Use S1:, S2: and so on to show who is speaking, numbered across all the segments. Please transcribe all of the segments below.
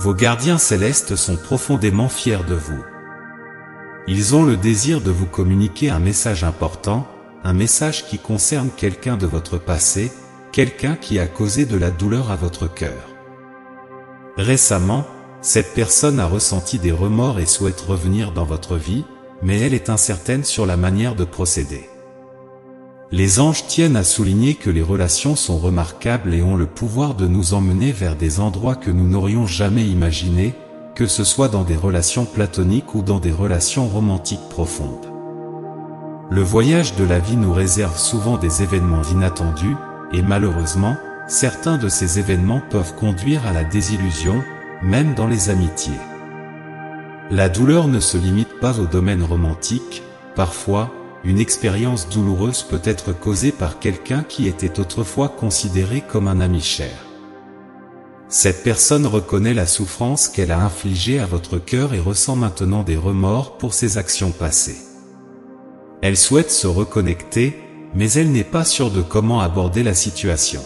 S1: Vos gardiens célestes sont profondément fiers de vous. Ils ont le désir de vous communiquer un message important, un message qui concerne quelqu'un de votre passé, quelqu'un qui a causé de la douleur à votre cœur. Récemment, cette personne a ressenti des remords et souhaite revenir dans votre vie, mais elle est incertaine sur la manière de procéder. Les anges tiennent à souligner que les relations sont remarquables et ont le pouvoir de nous emmener vers des endroits que nous n'aurions jamais imaginés, que ce soit dans des relations platoniques ou dans des relations romantiques profondes. Le voyage de la vie nous réserve souvent des événements inattendus, et malheureusement, certains de ces événements peuvent conduire à la désillusion, même dans les amitiés. La douleur ne se limite pas au domaine romantique, parfois, une expérience douloureuse peut être causée par quelqu'un qui était autrefois considéré comme un ami cher. Cette personne reconnaît la souffrance qu'elle a infligée à votre cœur et ressent maintenant des remords pour ses actions passées. Elle souhaite se reconnecter, mais elle n'est pas sûre de comment aborder la situation.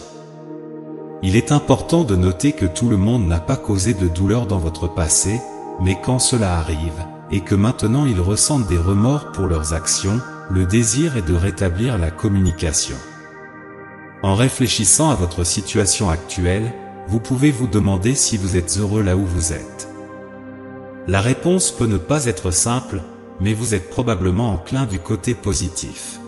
S1: Il est important de noter que tout le monde n'a pas causé de douleur dans votre passé, mais quand cela arrive, et que maintenant ils ressentent des remords pour leurs actions, le désir est de rétablir la communication. En réfléchissant à votre situation actuelle, vous pouvez vous demander si vous êtes heureux là où vous êtes. La réponse peut ne pas être simple, mais vous êtes probablement enclin du côté positif.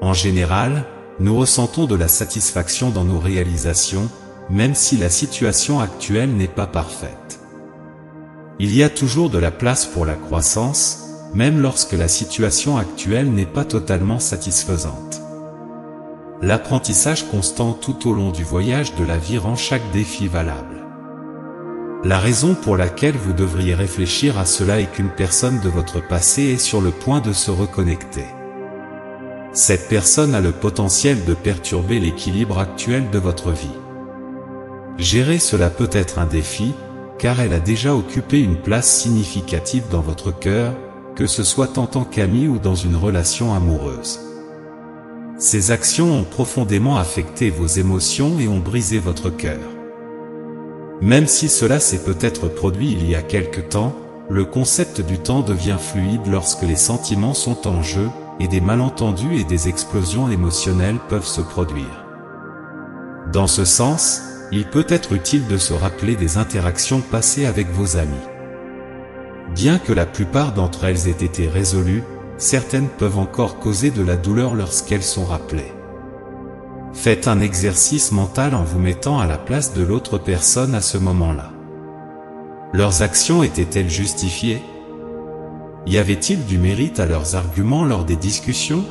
S1: En général, nous ressentons de la satisfaction dans nos réalisations, même si la situation actuelle n'est pas parfaite. Il y a toujours de la place pour la croissance, même lorsque la situation actuelle n'est pas totalement satisfaisante. L'apprentissage constant tout au long du voyage de la vie rend chaque défi valable. La raison pour laquelle vous devriez réfléchir à cela est qu'une personne de votre passé est sur le point de se reconnecter. Cette personne a le potentiel de perturber l'équilibre actuel de votre vie. Gérer cela peut être un défi, car elle a déjà occupé une place significative dans votre cœur, que ce soit en tant qu'ami ou dans une relation amoureuse. Ces actions ont profondément affecté vos émotions et ont brisé votre cœur. Même si cela s'est peut-être produit il y a quelque temps, le concept du temps devient fluide lorsque les sentiments sont en jeu, et des malentendus et des explosions émotionnelles peuvent se produire. Dans ce sens, il peut être utile de se rappeler des interactions passées avec vos amis. Bien que la plupart d'entre elles aient été résolues, certaines peuvent encore causer de la douleur lorsqu'elles sont rappelées. Faites un exercice mental en vous mettant à la place de l'autre personne à ce moment-là. Leurs actions étaient-elles justifiées? Y avait-il du mérite à leurs arguments lors des discussions?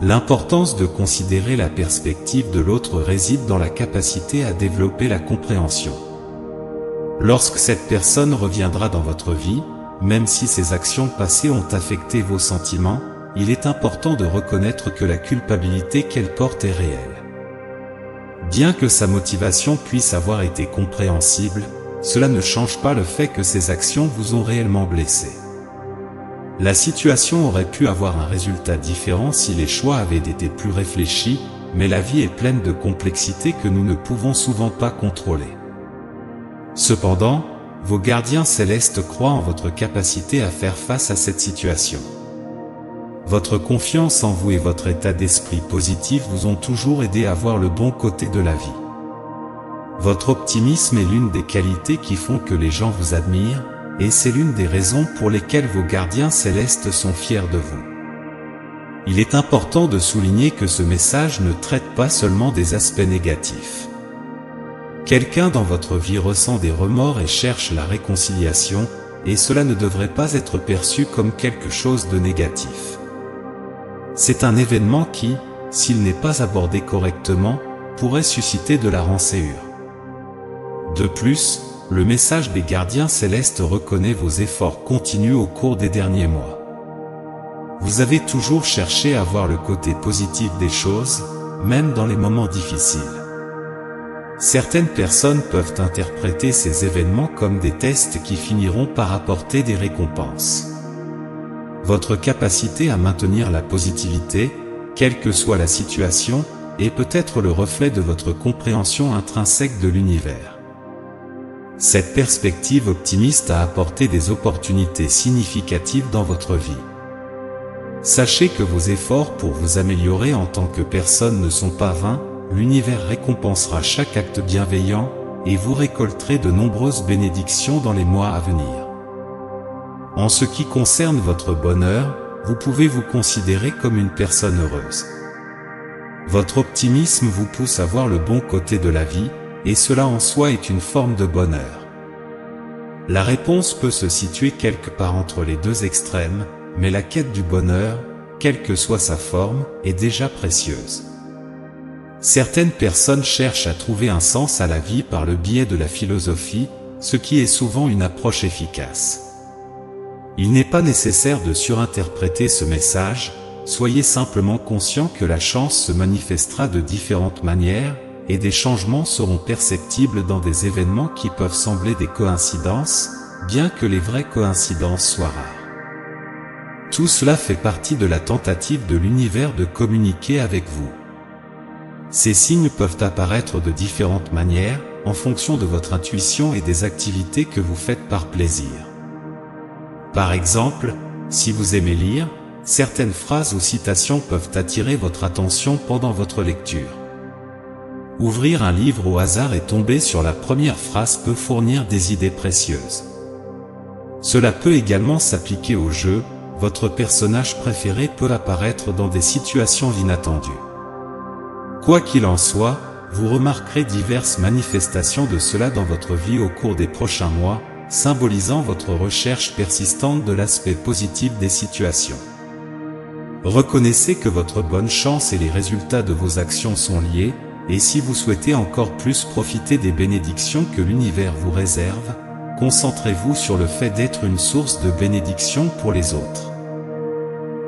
S1: L'importance de considérer la perspective de l'autre réside dans la capacité à développer la compréhension. Lorsque cette personne reviendra dans votre vie, même si ses actions passées ont affecté vos sentiments, il est important de reconnaître que la culpabilité qu'elle porte est réelle. Bien que sa motivation puisse avoir été compréhensible, cela ne change pas le fait que ses actions vous ont réellement blessé. La situation aurait pu avoir un résultat différent si les choix avaient été plus réfléchis, mais la vie est pleine de complexité que nous ne pouvons souvent pas contrôler. Cependant, vos gardiens célestes croient en votre capacité à faire face à cette situation. Votre confiance en vous et votre état d'esprit positif vous ont toujours aidé à voir le bon côté de la vie. Votre optimisme est l'une des qualités qui font que les gens vous admirent, et c'est l'une des raisons pour lesquelles vos gardiens célestes sont fiers de vous. Il est important de souligner que ce message ne traite pas seulement des aspects négatifs. Quelqu'un dans votre vie ressent des remords et cherche la réconciliation, et cela ne devrait pas être perçu comme quelque chose de négatif. C'est un événement qui, s'il n'est pas abordé correctement, pourrait susciter de la rancœur. De plus, le message des gardiens célestes reconnaît vos efforts continus au cours des derniers mois. Vous avez toujours cherché à voir le côté positif des choses, même dans les moments difficiles. Certaines personnes peuvent interpréter ces événements comme des tests qui finiront par apporter des récompenses. Votre capacité à maintenir la positivité, quelle que soit la situation, est peut-être le reflet de votre compréhension intrinsèque de l'univers. Cette perspective optimiste a apporté des opportunités significatives dans votre vie. Sachez que vos efforts pour vous améliorer en tant que personne ne sont pas vains, l'univers récompensera chaque acte bienveillant, et vous récolterez de nombreuses bénédictions dans les mois à venir. En ce qui concerne votre bonheur, vous pouvez vous considérer comme une personne heureuse. Votre optimisme vous pousse à voir le bon côté de la vie, et cela en soi est une forme de bonheur. La réponse peut se situer quelque part entre les deux extrêmes, mais la quête du bonheur, quelle que soit sa forme, est déjà précieuse. Certaines personnes cherchent à trouver un sens à la vie par le biais de la philosophie, ce qui est souvent une approche efficace. Il n'est pas nécessaire de surinterpréter ce message, soyez simplement conscient que la chance se manifestera de différentes manières, et des changements seront perceptibles dans des événements qui peuvent sembler des coïncidences, bien que les vraies coïncidences soient rares. Tout cela fait partie de la tentative de l'univers de communiquer avec vous. Ces signes peuvent apparaître de différentes manières, en fonction de votre intuition et des activités que vous faites par plaisir. Par exemple, si vous aimez lire, certaines phrases ou citations peuvent attirer votre attention pendant votre lecture. Ouvrir un livre au hasard et tomber sur la première phrase peut fournir des idées précieuses. Cela peut également s'appliquer au jeu, votre personnage préféré peut apparaître dans des situations inattendues. Quoi qu'il en soit, vous remarquerez diverses manifestations de cela dans votre vie au cours des prochains mois, symbolisant votre recherche persistante de l'aspect positif des situations. Reconnaissez que votre bonne chance et les résultats de vos actions sont liés, et si vous souhaitez encore plus profiter des bénédictions que l'univers vous réserve, concentrez-vous sur le fait d'être une source de bénédictions pour les autres.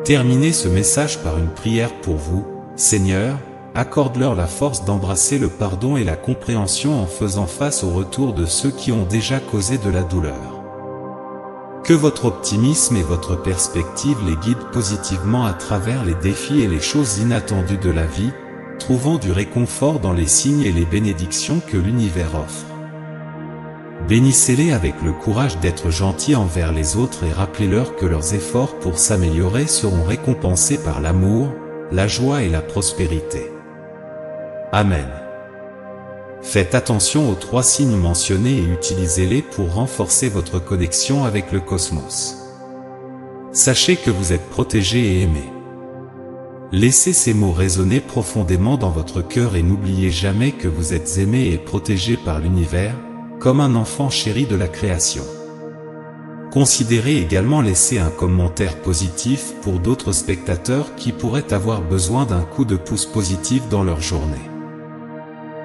S1: Terminez ce message par une prière pour vous. Seigneur, accorde-leur la force d'embrasser le pardon et la compréhension en faisant face au retour de ceux qui ont déjà causé de la douleur. Que votre optimisme et votre perspective les guident positivement à travers les défis et les choses inattendues de la vie, trouvant du réconfort dans les signes et les bénédictions que l'univers offre. Bénissez-les avec le courage d'être gentils envers les autres et rappelez-leur que leurs efforts pour s'améliorer seront récompensés par l'amour, la joie et la prospérité. Amen. Faites attention aux 3 signes mentionnés et utilisez-les pour renforcer votre connexion avec le cosmos. Sachez que vous êtes protégé et aimé. Laissez ces mots résonner profondément dans votre cœur et n'oubliez jamais que vous êtes aimé et protégé par l'univers, comme un enfant chéri de la création. Considérez également laisser un commentaire positif pour d'autres spectateurs qui pourraient avoir besoin d'un coup de pouce positif dans leur journée.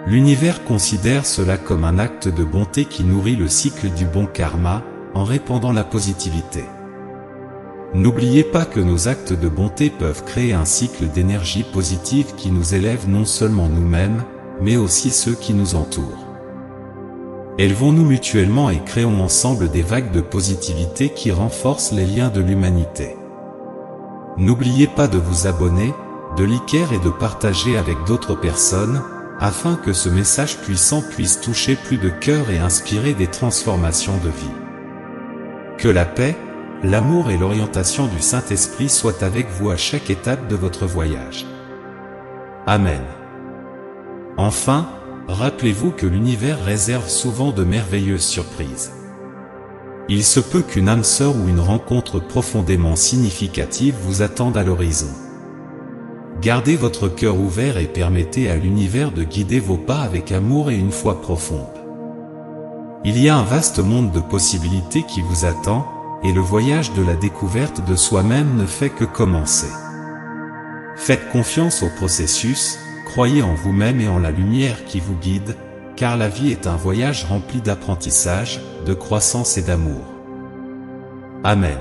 S1: L'univers considère cela comme un acte de bonté qui nourrit le cycle du bon karma, en répandant la positivité. N'oubliez pas que nos actes de bonté peuvent créer un cycle d'énergie positive qui nous élève non seulement nous-mêmes, mais aussi ceux qui nous entourent. Élevons-nous mutuellement et créons ensemble des vagues de positivité qui renforcent les liens de l'humanité. N'oubliez pas de vous abonner, de liker et de partager avec d'autres personnes, afin que ce message puissant puisse toucher plus de cœurs et inspirer des transformations de vie. Que la paix, l'amour et l'orientation du Saint-Esprit soient avec vous à chaque étape de votre voyage. Amen. Enfin, rappelez-vous que l'univers réserve souvent de merveilleuses surprises. Il se peut qu'une âme sœur ou une rencontre profondément significative vous attende à l'horizon. Gardez votre cœur ouvert et permettez à l'univers de guider vos pas avec amour et une foi profonde. Il y a un vaste monde de possibilités qui vous attend, et le voyage de la découverte de soi-même ne fait que commencer. Faites confiance au processus, croyez en vous-même et en la lumière qui vous guide, car la vie est un voyage rempli d'apprentissage, de croissance et d'amour. Amen.